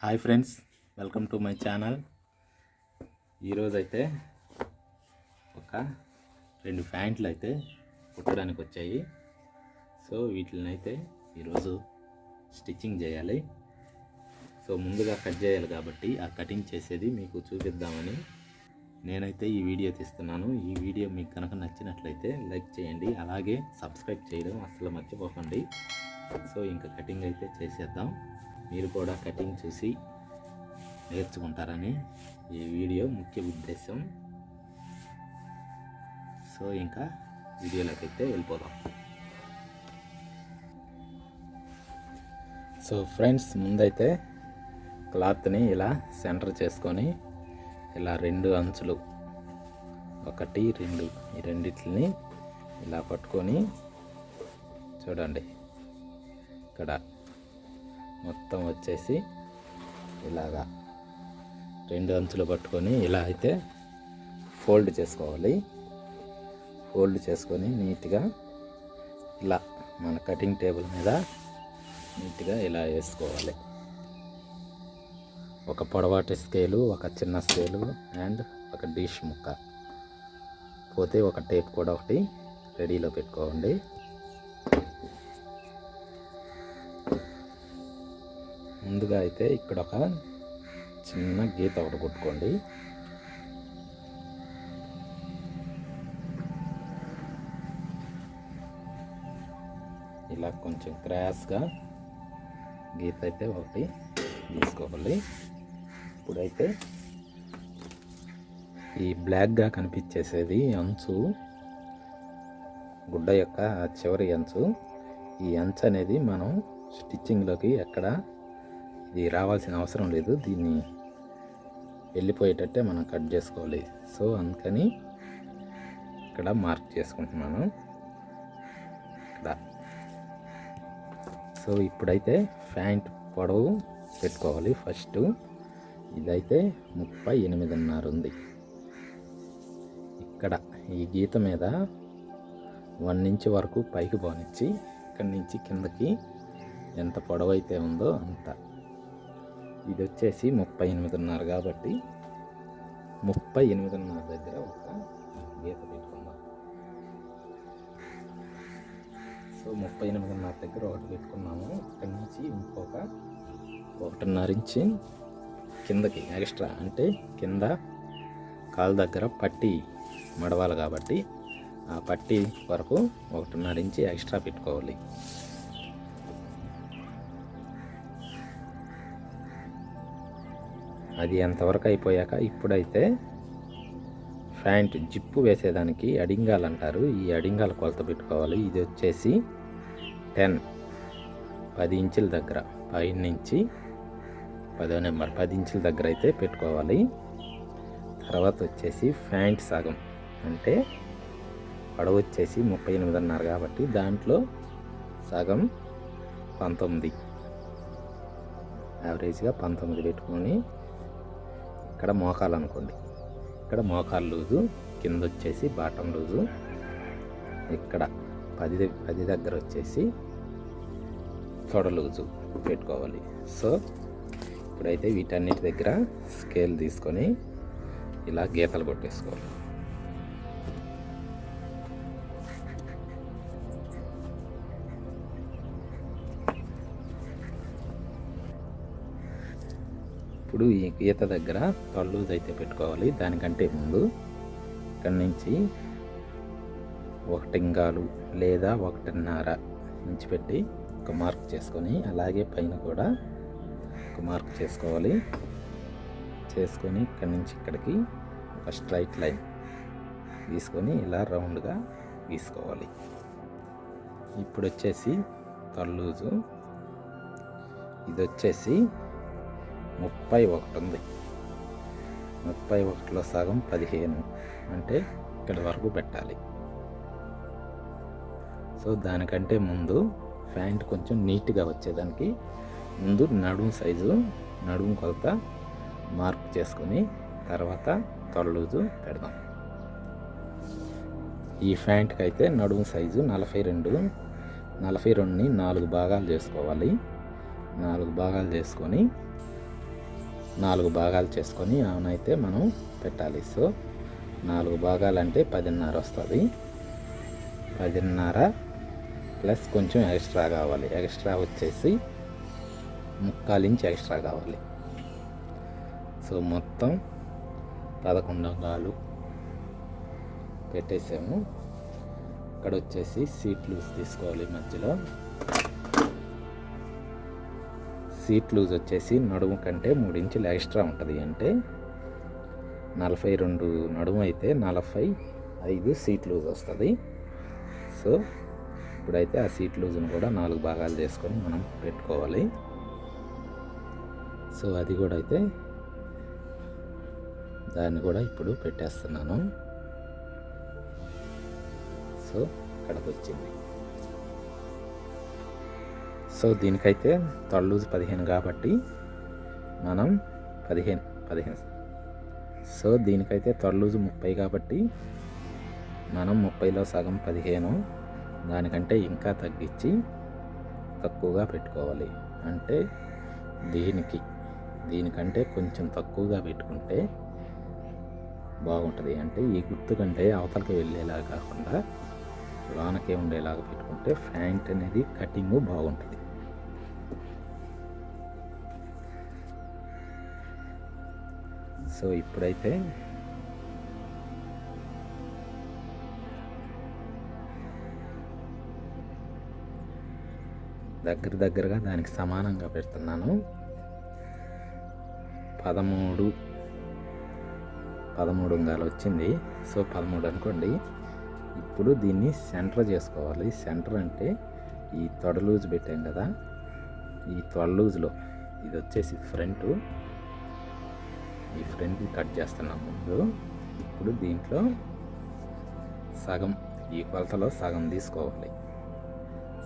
Hi friends, welcome to my channel. ఈరోజైతే ఒక 2 ప్యాంట్లు అయితే కుట్టడానికి వచ్చాయి. సో వీటిని అయితే ఈరోజు స్టిచ్చింగ్ చేయాలి. సో ముందుగా కట్ చేయాలి కాబట్టి ఆ కటింగ్ చేసేది మీకు చూపిద్దామని నేనైతే ఈ వీడియో తీస్తున్నాను. ఈ వీడియో మీకు కనుక నచ్చినట్లయితే లైక్ చేయండి, అలాగే సబ్స్క్రైబ్ చేయడం అసలు మర్చిపోకండి. సో ఇంకా కటింగ్ అయితే చేసేద్దాం. మీరు కూడా కటింగ్ చూసి నేర్చుకుంటారని ఈ వీడియో ముఖ్య ఉద్దేశం. సో ఇంకా వీడియోలోకి అయితే వెళ్ళిపోదాం. సో ఫ్రెండ్స్, ముందైతే క్లాత్ని ఇలా సెంటర్ చేసుకొని ఇలా 2 అంచులు 1, 2 ఈ రెండిటిని ఇలా పట్టుకొని చూడండి, ఇక్కడ మొత్తం వచ్చేసి ఇలాగా 2 అంచులు పట్టుకొని ఇలా అయితే ఫోల్డ్ చేసుకోవాలి. ఫోల్డ్ చేసుకొని నీట్గా ఇలా మన కటింగ్ టేబుల్ మీద నీట్గా ఇలా వేసుకోవాలి. ఒక పొడవాటి స్కేలు, ఒక చిన్న స్కేలు అండ్ ఒక డిష్ ముక్క, పోతే ఒక టేప్ కూడా ఒకటి రెడీలో పెట్టుకోండి. ముందుగా అయితే ఇక్కడ ఒక చిన్న గీత ఒకటి కొట్టుకోండి. ఇలా కొంచెం క్రాస్గా గీత అయితే ఒకటి తీసుకోవాలి. ఇప్పుడైతే ఈ బ్లాక్గా కనిపించేసేది అంచు, గుడ్డ యొక్క చివరి అంచు. ఈ అంచు అనేది మనం స్టిచ్చింగ్లోకి ఎక్కడ ఇది రావాల్సిన అవసరం లేదు, దీన్ని వెళ్ళిపోయేటట్టే మనం కట్ చేసుకోవాలి. సో అందుకని ఇక్కడ మార్క్ చేసుకుంటున్నాను ఇక్కడ. సో ఇప్పుడైతే ప్యాంట్ పొడవు పెట్టుకోవాలి. ఫస్ట్ ఇదైతే 38.5 ఉంది. ఇక్కడ ఈ గీత మీద 1 ఇంచ్ వరకు పైకి పోనిచ్చి ఇక్కడి నుంచి కిందకి ఎంత పొడవు అయితే ఉందో అంత. ఇది వచ్చేసి 38.5 కాబట్టి 38.5 దగ్గర ఒక గీత పెట్టుకుందాం. సో 38.5 దగ్గర ఒకటి పెట్టుకున్నాము. ఇక్కడి నుంచి ఇంకొక 1.5 ఇంచ్ కిందకి ఎక్స్ట్రా, అంటే కింద కాలు దగ్గర పట్టీ మడవాలి కాబట్టి ఆ పట్టీ వరకు 1.5 ఇంచ్ ఎక్స్ట్రా పెట్టుకోవాలి. అది ఎంతవరకు అయిపోయాక ఇప్పుడైతే ప్యాంట్ జిప్పు వేసేదానికి అడింగాలు అంటారు, ఈ అడింగాల కొలత పెట్టుకోవాలి. ఇది వచ్చేసి 10 ఇంచుల దగ్గర, పైన నుంచి 10వ నెంబర్ 10 ఇంచుల దగ్గర అయితే పెట్టుకోవాలి. తర్వాత వచ్చేసి ప్యాంట్ సగం, అంటే పొడవు వచ్చేసి 38.5 కాబట్టి దాంట్లో సగం 19, యావరేజ్గా 19 పెట్టుకొని ఇక్కడ మోకాలు అనుకోండి. ఇక్కడ మోకాలు లూజు, కింద వచ్చేసి బాటం లూజు, ఇక్కడ 10 దగ్గర వచ్చేసి తొడ లూజు పెట్టుకోవాలి. సో ఇప్పుడైతే వీటన్నిటి దగ్గర స్కేల్ తీసుకొని ఇలా గీతలు కొట్టేసుకోవాలి. ఇప్పుడు ఈ గీత దగ్గర లూజ్ అయితే పెట్టుకోవాలి. దానికంటే ముందు ఇక్కడి నుంచి 1 లేదా 1.5 ఇంచ్ పెట్టి ఒక మార్క్ చేసుకొని, అలాగే పైన కూడా ఒక మార్క్ చేసుకోవాలి. చేసుకొని ఇక్కడి నుంచి ఇక్కడికి ఒక స్ట్రైట్ లైన్ తీసుకొని ఇలా రౌండ్గా గీసుకోవాలి. ఇప్పుడు వచ్చేసి లూజు ఇది వచ్చేసి 31 ఉంది. 31లో సగం 15, అంటే ఇక్కడ వరకు పెట్టాలి. సో దానికంటే ముందు ప్యాంట్ కొంచెం నీట్గా వచ్చేదానికి ముందు నడుము సైజు, నడుము కొలత మార్క్ చేసుకొని తర్వాత లూజు పెడదాం. ఈ ప్యాంట్కి అయితే నడుము సైజు 42, 42ని 4 భాగాలు చేసుకోవాలి. 4 భాగాలు చేసుకొని 4 భాగాలు చేసుకొని అవునైతే మనం పెట్టాలి. సో 4 భాగాలంటే 10.5 వస్తుంది. 10.5 ప్లస్ కొంచెం ఎక్స్ట్రా కావాలి. ఎక్స్ట్రా వచ్చేసి 3/4 ఇంచ్ ఎక్స్ట్రా కావాలి. సో మొత్తం 11.25 పెట్టేసాము. ఇక్కడ వచ్చేసి సీట్ లూజ్ తీసుకోవాలి. మధ్యలో సీట్ లూజ్ వచ్చేసి నడుము కంటే 3 ఇంచులు ఎక్స్ట్రా ఉంటుంది. అంటే 42 నడుము అయితే 45 సీట్ లూజ్ వస్తుంది. సో ఇప్పుడైతే ఆ సీట్ లూజ్ను కూడా 4 భాగాలు చేసుకొని మనం పెట్టుకోవాలి. సో అది కూడా అయితే దాన్ని కూడా ఇప్పుడు పెట్టేస్తున్నాను. సో ఇక్కడికి వచ్చింది. సో దీనికైతే తొడ లూజ్ 15 కాబట్టి మనం 15. సో దీనికైతే తొడ లూజ్ 30 కాబట్టి మనం 30లో సగం 15. దానికంటే ఇంకా తగ్గించి తక్కువగా పెట్టుకోవాలి. అంటే దీనికంటే కొంచెం తక్కువగా పెట్టుకుంటే బాగుంటుంది. అంటే ఈ గుర్తు కంటే అవతలకి వెళ్ళేలా కాకుండా లోనకే ఉండేలాగా పెట్టుకుంటే ప్యాంట్ అనేది కటింగ్ బాగుంటుంది. సో ఇప్పుడైతే దగ్గరగా దానికి సమానంగా పెడుతున్నాను. 13 వచ్చింది. సో 13 అనుకోండి. ఇప్పుడు దీన్ని సెంటర్ చేసుకోవాలి. సెంటర్ అంటే ఈ తొడ లూజ్ పెట్టాం కదా, ఈ తొడ లూజ్లో ఇది వచ్చేసి ఫ్రంట్, ఈ ఫ్రంట్ కట్ చేస్తున్నాం ముందు. ఇప్పుడు దీంట్లో సగం, ఈ కొలతలో సగం తీసుకోవాలి.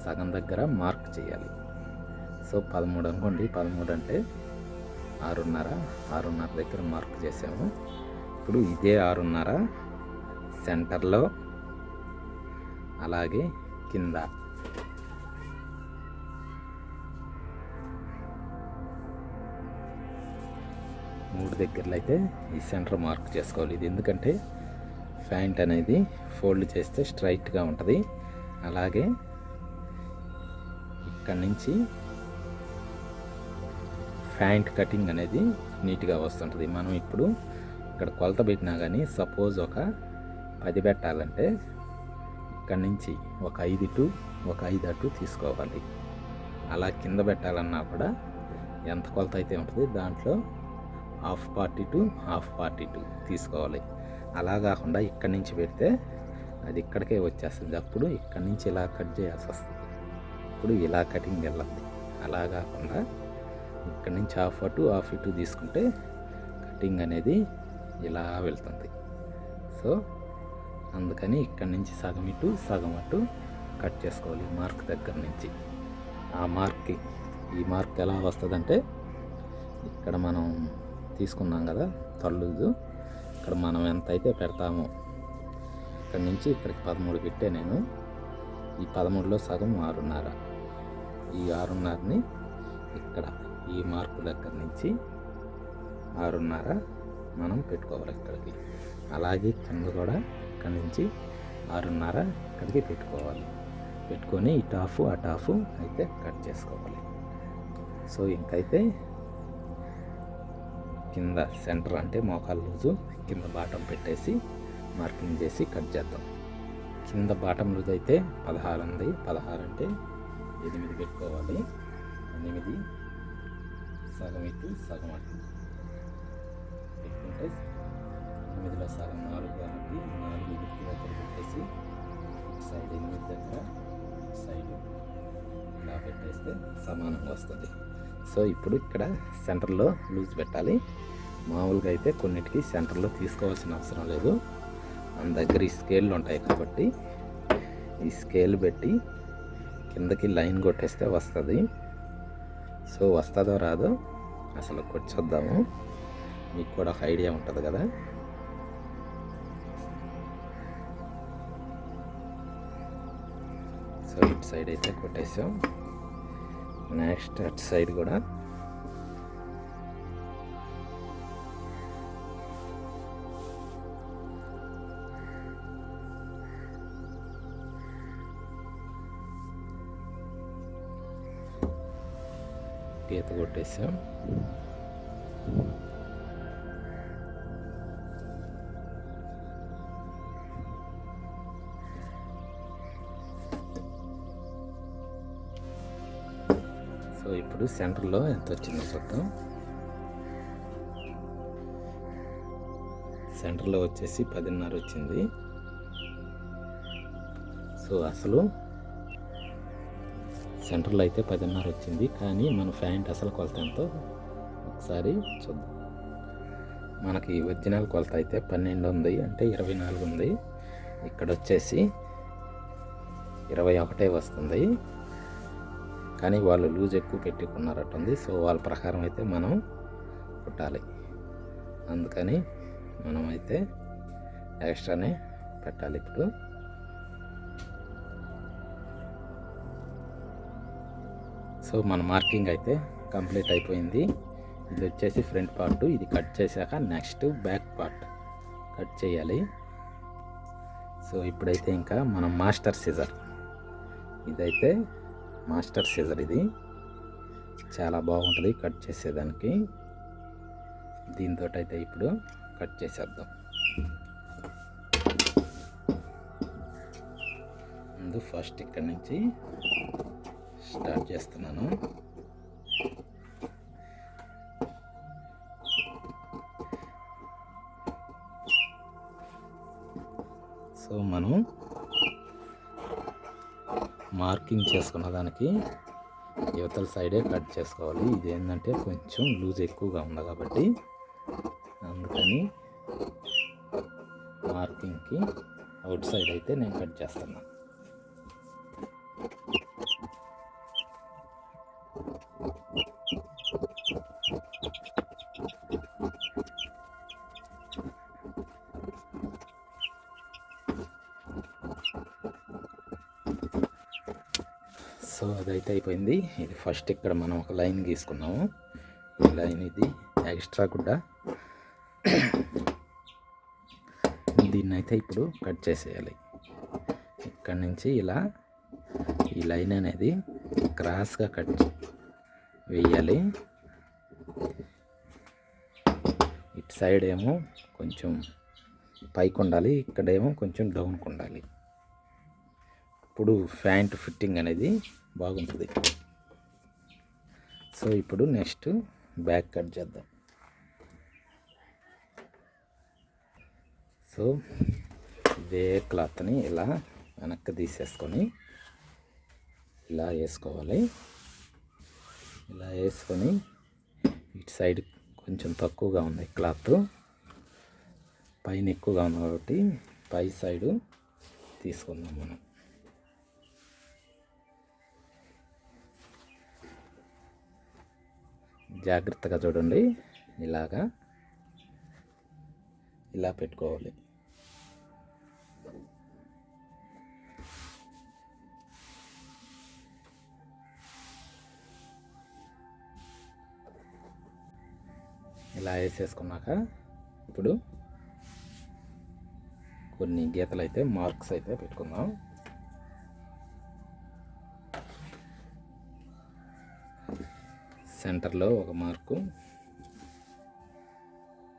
సగం దగ్గర మార్క్ చేయాలి. సో 13 అనుకోండి. 13 అంటే 6.5 దగ్గర మార్క్ చేసాము. ఇప్పుడు ఇదే 6.5 సెంటర్లో, అలాగే కింద మూడు దగ్గరలో అయితే ఈ సెంటర్ మార్క్ చేసుకోవాలి. ఇది ఎందుకంటే ప్యాంట్ అనేది ఫోల్డ్ చేస్తే స్ట్రైట్గా ఉంటుంది. అలాగే ఇక్కడ నుంచి ప్యాంట్ కటింగ్ అనేది నీట్గా వస్తుంటుంది. మనం ఇప్పుడు ఇక్కడ కొలత పెట్టినా కానీ సపోజ్ ఒక 10 పెట్టాలంటే ఇక్కడ నుంచి ఒక 5 ఇటు ఒక 5 అటు తీసుకోవాలి. అలా కింద పెట్టాలన్నా కూడా ఎంత కొలత అయితే ఉంటుంది దాంట్లో హాఫ్ పార్ట్ ఇటు హాఫ్ పార్ట్ ఇటు తీసుకోవాలి. అలా కాకుండా ఇక్కడి నుంచి పెడితే అది ఇక్కడికే వచ్చేస్తుంది. అప్పుడు ఇక్కడి నుంచి ఇలా కట్ చేయాల్సి వస్తుంది. ఇప్పుడు ఇలా కటింగ్ వెళ్ళద్ది. అలా కాకుండా ఇక్కడి నుంచి హాఫ్ అటు హాఫ్ ఇటు తీసుకుంటే కటింగ్ అనేది ఇలా వెళ్తుంది. సో అందుకని ఇక్కడి నుంచి సగం ఇటు సగం అటు కట్ చేసుకోవాలి. మార్క్ దగ్గర నుంచి ఆ మార్క్కి ఈ మార్క్ ఎలా వస్తుందంటే ఇక్కడ మనం తీసుకున్నాం కదా తొడ లూజు, ఇక్కడ మనం ఎంత అయితే పెడతామో ఇక్కడ నుంచి ఇక్కడికి 13 పెట్టే నేను. ఈ 13లో సగం 6.5. ఈ 6.5ని ఇక్కడ ఈ మార్కు దగ్గర నుంచి 6.5 మనం పెట్టుకోవాలి ఇక్కడికి. అలాగే కింద కూడా ఇక్కడ నుంచి 6.5 ఇక్కడికి పెట్టుకోవాలి. పెట్టుకొని ఇటు హాఫ్ అటు హాఫ్ అయితే కట్ చేసుకోవాలి. సో ఇంకైతే కింద సెంటర్ అంటే మోకాలు లూజు కింద బాటం పెట్టేసి మార్కింగ్ చేసి కట్ చేద్దాం. కింద బాటం లూజ్ అయితే 16 ఉంది. 16 అంటే 8 పెట్టుకోవాలి. 8 సగం ఇటు సగం అటు పెట్టుకుంటే 8లో సగం 4 కాబట్టి 4 గుర్తు దగ్గర పెట్టేసి సైడ్ 8 దగ్గర సైడ్ ఇలా పెట్టేస్తే సమానంగా వస్తుంది. సో ఇప్పుడు ఇక్కడ సెంటర్లో లూజ్ పెట్టాలి. మామూలుగా అయితే కొన్నిటికి సెంటర్లో తీసుకోవాల్సిన అవసరం లేదు. మన దగ్గర ఈ స్కేళ్ళు ఉంటాయి కాబట్టి ఈ స్కేల్ పెట్టి కిందకి లైన్ కొట్టేస్తే వస్తుంది. సో వస్తుందో రాదో అసలు కొట్టొద్దాము, మీకు కూడా ఒక ఐడియా ఉంటుంది కదా. సో ఇటు సైడ్ అయితే కొట్టేసాం. నెక్స్ట్ అటు సైడ్ కూడా గీత కొట్టేసాం. సో ఇప్పుడు సెంటర్లో ఎంత వచ్చిందో చూద్దాం. సెంటర్లో వచ్చేసి 10.5 వచ్చింది. సో అసలు సెంటర్లో అయితే 10.5 వచ్చింది, కానీ మన ప్యాంట్ అసలు కొలత ఎంతో ఒకసారి చూద్దాం. మనకి ఒరిజినల్ కొలత అయితే 12 ఉంది, అంటే 24 ఉంది. ఇక్కడ వచ్చేసి 21 వస్తుంది, కానీ వాళ్ళు లూజ్ ఎక్కువ పెట్టుకున్నారట్టుంది. సో వాళ్ళ ప్రకారం అయితే మనం కుట్టాలి, అందుకని మనం అయితే ఎక్స్ట్రానే పెట్టాలి. ఇప్పుడు సో మన మార్కింగ్ అయితే కంప్లీట్ అయిపోయింది. ఇది వచ్చేసి ఫ్రంట్ పార్ట్. ఇది కట్ చేశాక నెక్స్ట్ బ్యాక్ పార్ట్ కట్ చేయాలి. సో ఇప్పుడైతే ఇంకా మనం మాస్టర్ సిజర్, ఇదైతే మాస్టర్ సిజర్, ఇది చాలా బాగుంటుంది కట్ చేసేదానికి. దీంతో అయితే ఇప్పుడు కట్ చేసేద్దాం. ముందు ఫస్ట్ ఇక్కడ నుంచి స్టార్ట్ చేస్తున్నాను. సో మనం మార్కింగ్ చేసుకున్న దానికి యువతల సైడే కట్ చేసుకోవాలి. ఇది ఏంటంటే కొంచెం లూజ్ ఎక్కువగా ఉంది కాబట్టి అందుకని మార్కింగ్కి అవుట్ సైడ్ అయితే నేను కట్ చేస్తున్నాను. సో అదైతే అయిపోయింది. ఇది ఫస్ట్ ఇక్కడ మనం ఒక లైన్ గీసుకున్నాము. ఈ లైన్ ఇది ఎక్స్ట్రా కూడా దీన్ని అయితే ఇప్పుడు కట్ చేసేయాలి. ఇక్కడ నుంచి ఇలా ఈ లైన్ అనేది క్రాస్గా కట్ వేయాలి. ఇటు సైడ్ ఏమో కొంచెం పైకి ఉండాలి, ఇక్కడేమో కొంచెం డౌన్కి ఉండాలి. ఇప్పుడు ప్యాంట్ ఫిట్టింగ్ అనేది బాగుంటుంది. సో ఇప్పుడు నెక్స్ట్ బ్యాక్ కట్ చేద్దాం. సో ఇదే క్లాత్ని ఇలా వెనక్కి తీసేసుకొని ఇలా వేసుకోవాలి. ఇలా వేసుకొని ఇటు సైడ్ కొంచెం తక్కువగా ఉంది క్లాత్, పైన ఎక్కువగా ఉంది కాబట్టి పై సైడు తీసుకుందాం మనం. జాగ్రత్తగా చూడండి, ఇలా పెట్టుకోవాలి. ఇలా వేసేసుకున్నాక ఇప్పుడు కొన్ని గీతలు అయితే మార్క్స్ అయితే పెట్టుకుందాం. సెంటర్లో ఒక మార్కు,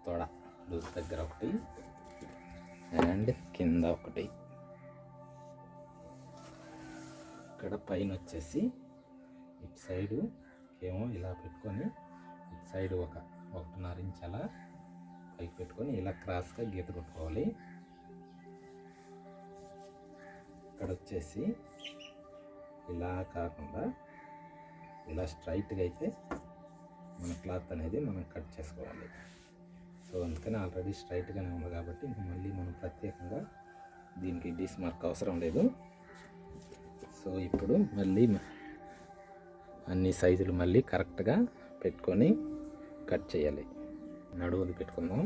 తొడ లూజ్ దగ్గర ఒకటి, అండ్ కింద ఒకటి. ఇక్కడ పైన వచ్చేసి ఇటు సైడు ఏమో ఇలా పెట్టుకొని ఇటు సైడ్ 1.5 ఇంచ్ అలా పైకి పెట్టుకొని ఇలా క్రాస్గా గీత కొట్టుకోవాలి. ఇక్కడ వచ్చేసి ఇలా కాకుండా ఇలా స్ట్రైట్గా అయితే మన క్లాత్ అనేది మనం కట్ చేసుకోవాలి. సో అందుకని ఆల్రెడీ స్ట్రైట్గానే ఉంది కాబట్టి ఇంక మళ్ళీ మనం ప్రత్యేకంగా దీనికి డీస్ మార్క్ అవసరం లేదు. సో ఇప్పుడు మళ్ళీ అన్ని సైజులు మళ్ళీ కరెక్ట్గా పెట్టుకొని కట్ చేయాలి. నడువులు పెట్టుకుందాం.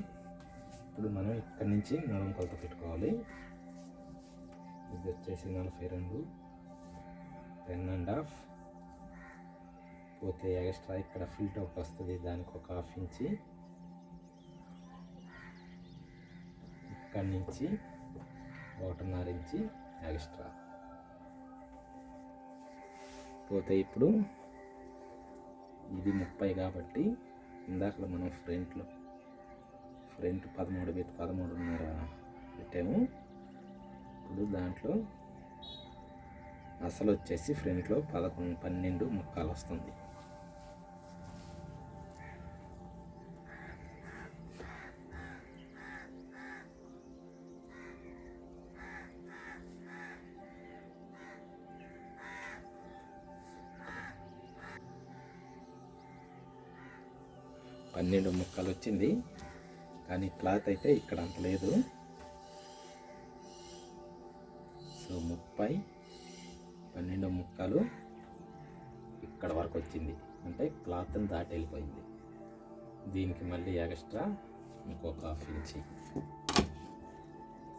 ఇప్పుడు మనం ఇక్కడి నుంచి నడుము కొలత పెట్టుకోవాలి. ఇది వచ్చేసి 42, 10.5. పోతే ఎక్స్ట్రా ఇక్కడ ఫిల్ట్ ఒకటి వస్తుంది, దానికి ఒక 1/2 ఇంచి. ఇక్కడి నుంచి 1.5 ఇంచి ఎక్స్ట్రా. పోతే ఇప్పుడు ఇది 30 కాబట్టి ఇందాక మనం ఫ్రంట్ 13 పెట్టి 13.5 పెట్టాము. ఇప్పుడు దాంట్లో అసలు వచ్చేసి ఫ్రంట్లో 12 ముక్కాలు వస్తుంది. పన్నెండు ముక్కలు వచ్చింది, కానీ క్లాత్ అయితే ఇక్కడ అంత లేదు. సో 12 ముక్కలు ఇక్కడ వరకు వచ్చింది, అంటే క్లాత్ని దాటి వెళ్ళిపోయింది. దీనికి మళ్ళీ ఎక్స్ట్రా ఇంకొక 1/2 ఇంచి.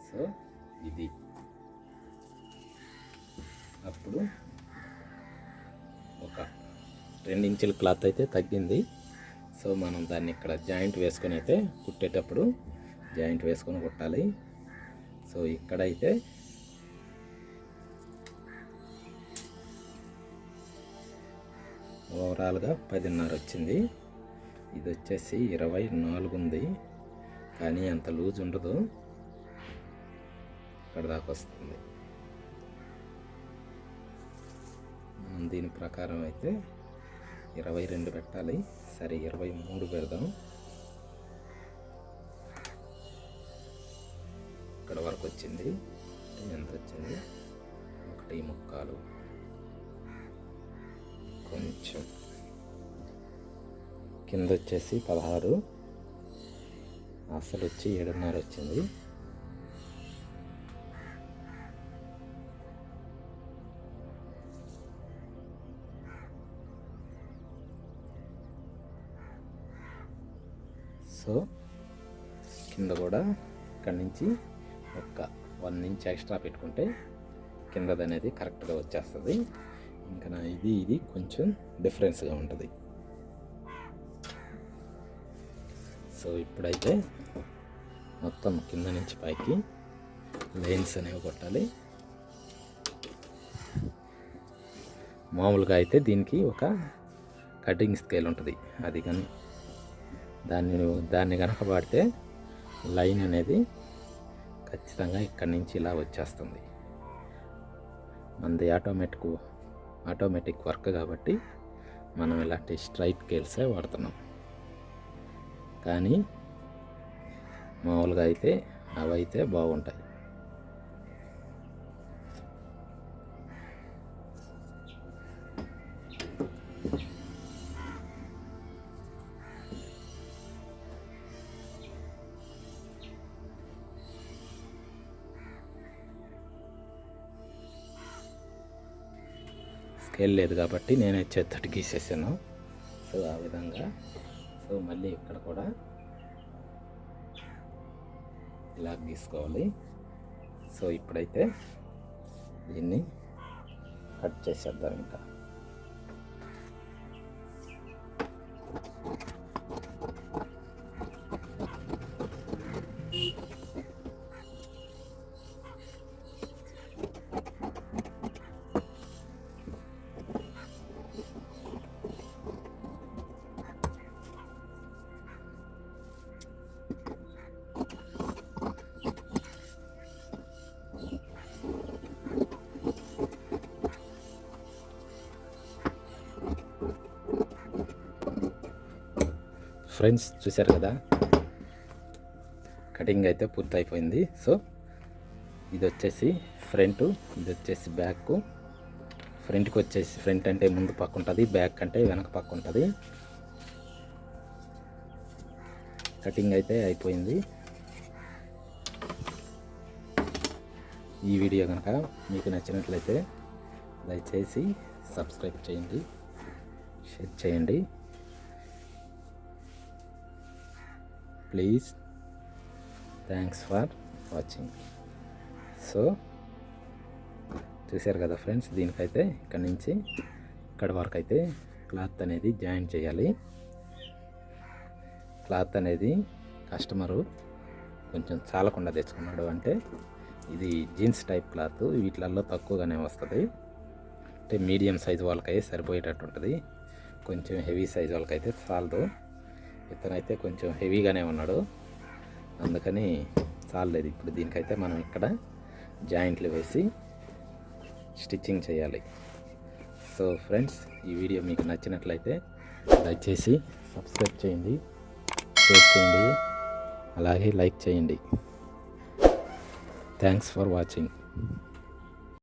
సో ఇది అప్పుడు ఒక 2 ఇంచుల క్లాత్ అయితే తగ్గింది. సో మనం దాన్ని ఇక్కడ జాయింట్ వేసుకొని అయితే కుట్టేటప్పుడు జాయింట్ వేసుకొని కుట్టాలి. సో ఇక్కడైతే ఓవరాల్గా 10.5 వచ్చింది. ఇది వచ్చేసి 24 ఉంది, కానీ అంత లూజ్ ఉండదు, ఇక్కడ దాకా వస్తుంది. దీని ప్రకారం అయితే 22 పెట్టాలి. సరే 23 పెడదాం. ఇక్కడ వరకు వచ్చింది. ఎంత వచ్చింది? 1.25 కొంచెం కింద వచ్చేసి 16, అసలు వచ్చి 7.5 వచ్చింది. సో కింద కూడా ఇక్కడి నుంచి ఒక 1 ఇంచ్ ఎక్స్ట్రా పెట్టుకుంటే కిందది అనేది కరెక్ట్గా వచ్చేస్తుంది. ఇంకా ఇది కొంచెం డిఫరెన్స్గా ఉంటుంది. సో ఇప్పుడైతే మొత్తం కింద నుంచి పైకి లైన్స్ అనేవి కొట్టాలి. మామూలుగా అయితే దీనికి ఒక కటింగ్ స్కేల్ ఉంటుంది, అది కానీ దాన్ని కనుక వాడితే లైన్ అనేది ఖచ్చితంగా ఇక్కడి నుంచి ఇలా వచ్చేస్తుంది. మనది ఆటోమేటిక్ వర్క్ కాబట్టి మనం ఇలాంటి స్ట్రైట్ స్కేల్సే వాడుతున్నాం. కానీ మామూలుగా అయితే అవైతే బాగుంటాయి. స్కేల్ లేదు కాబట్టి నేను చేత్తోటి గీసేసాను. సో ఆ విధంగా. సో మళ్ళీ ఇక్కడ కూడా ఇలా గీసుకోవాలి. సో ఇప్పుడైతే దీన్ని కట్ చేసేద్దాం. ఇంకా ఫ్రెండ్స్ చూశారు కదా, కటింగ్ అయితే పూర్తి అయిపోయింది. సో ఇది వచ్చేసి ఫ్రంట్, ఇది వచ్చేసి బ్యాక్. ఫ్రంట్కి వచ్చేసి ఫ్రంట్ అంటే ముందు పక్క ఉంటుంది, బ్యాక్ అంటే వెనక పక్క ఉంటుంది. కటింగ్ అయితే అయిపోయింది. ఈ వీడియో కనుక మీకు నచ్చినట్లయితే దయచేసి సబ్స్క్రైబ్ చేయండి, షేర్ చేయండి. Please, thanks for watching. So చూశారు కదా ఫ్రెండ్స్, దీనికైతే ఇక్కడ నుంచి ఇక్కడ వరకు అయితే క్లాత్ అనేది జాయిన్ చేయాలి. క్లాత్ అనేది కస్టమరు కొంచెం చాలకుండా తెచ్చుకున్నాడు. అంటే ఇది జీన్స్ టైప్ క్లాత్, వీటిలలో తక్కువగానే వస్తుంది. అంటే మీడియం సైజు వాళ్ళకై సరిపోయేటట్టు ఉంటుంది. కొంచెం హెవీ సైజ్ వాళ్ళకైతే చాలదు. ఇతనైతే కొంచెం హెవీగానే ఉన్నాడు, అందుకని చాలలేదు. ఇప్పుడు దీనికైతే మనం ఇక్కడ జాయింట్లు వేసి స్టిచ్చింగ్ చేయాలి. సో ఫ్రెండ్స్, ఈ వీడియో మీకు నచ్చినట్లయితే దయచేసి సబ్స్క్రైబ్ చేయండి, షేర్ చేయండి, అలాగే లైక్ చేయండి. Thanks for watching.